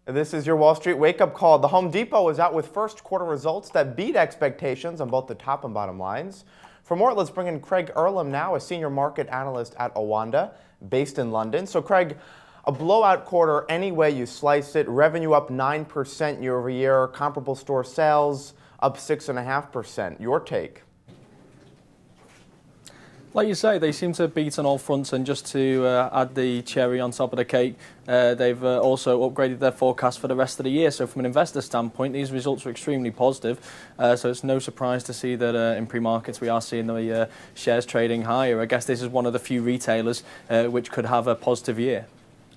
This is your Wall Street wake-up call. The Home Depot is out with first quarter results that beat expectations on both the top and bottom lines. For more, let's bring in Craig Earlham now, a senior market analyst at Awanda, based in London. So Craig, a blowout quarter any way you slice it. Revenue up 9% year over year, comparable store sales up 6.5%. Your take? Like you say, they seem to beat on all fronts, and just to add the cherry on top of the cake, they've also upgraded their forecast for the rest of the year. So from an investor standpoint, these results are extremely positive. So it's no surprise to see that in pre-markets we are seeing the shares trading higher. I guess this is one of the few retailers which could have a positive year.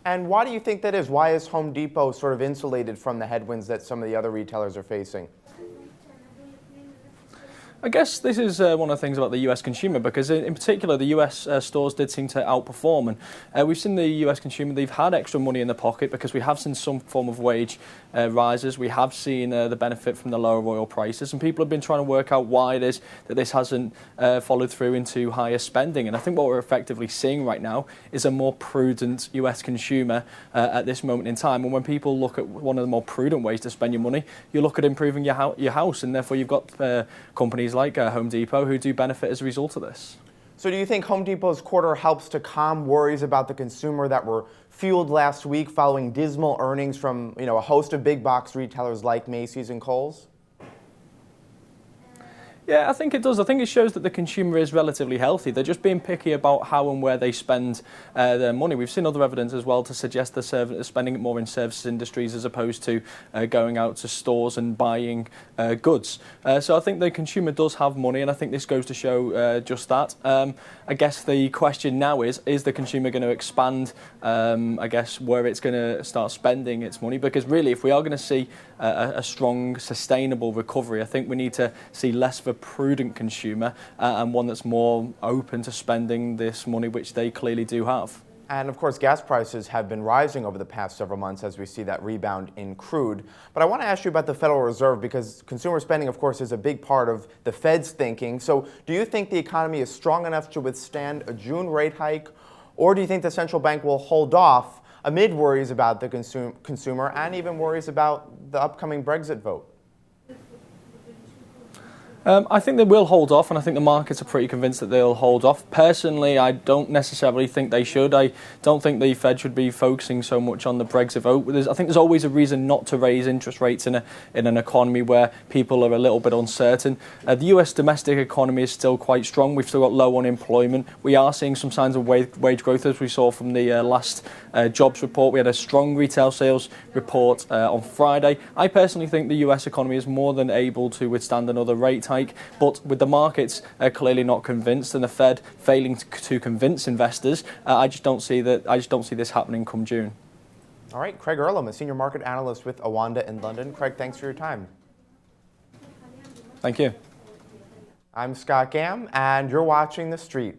And why do you think that is? Why is Home Depot sort of insulated from the headwinds that some of the other retailers are facing? I guess this is one of the things about the US consumer, because in particular the US stores did seem to outperform, and we've seen the US consumer, they've had extra money in the pocket because we have seen some form of wage rises. We have seen the benefit from the lower oil prices, and people have been trying to work out why it is that this hasn't followed through into higher spending. And I think what we're effectively seeing right now is a more prudent US consumer at this moment in time. And when people look at one of the more prudent ways to spend your money, you look at improving your house, and therefore you've got companies like Home Depot who do benefit as a result of this. So do you think Home Depot's quarter helps to calm worries about the consumer that were fueled last week following dismal earnings from a host of big box retailers like Macy's and Kohl's? Yeah, I think it does. I think it shows that the consumer is relatively healthy. They're just being picky about how and where they spend their money. We've seen other evidence as well to suggest they're spending it more in services industries as opposed to going out to stores and buying goods. So I think the consumer does have money, and I think this goes to show just that. I guess the question now is the consumer going to expand, I guess, where it's going to start spending its money? Because really, if we are going to see a strong, sustainable recovery, I think we need to see less of a prudent consumer and one that's more open to spending this money, which they clearly do have. And of course, gas prices have been rising over the past several months as we see that rebound in crude. But I want to ask you about the Federal Reserve, because consumer spending, of course, is a big part of the Fed's thinking. So do you think the economy is strong enough to withstand a June rate hike, or do you think the central bank will hold off amid worries about the consumer and even worries about the upcoming Brexit vote? I think they will hold off, and I think the markets are pretty convinced that they'll hold off. Personally, I don't necessarily think they should. I don't think the Fed should be focusing so much on the Brexit vote. I think there's always a reason not to raise interest rates in an economy where people are a little bit uncertain. The US domestic economy is still quite strong. We've still got low unemployment. We are seeing some signs of wage growth, as we saw from the last jobs report. We had a strong retail sales report on Friday. I personally think the US economy is more than able to withstand another rate hike. But with the markets clearly not convinced, and the Fed failing to convince investors, I just don't see this happening come June. All right, Craig Earlham, a senior market analyst with Awanda in London. Craig, thanks for your time. Thank you. I'm Scott Gamm, and you're watching The Street.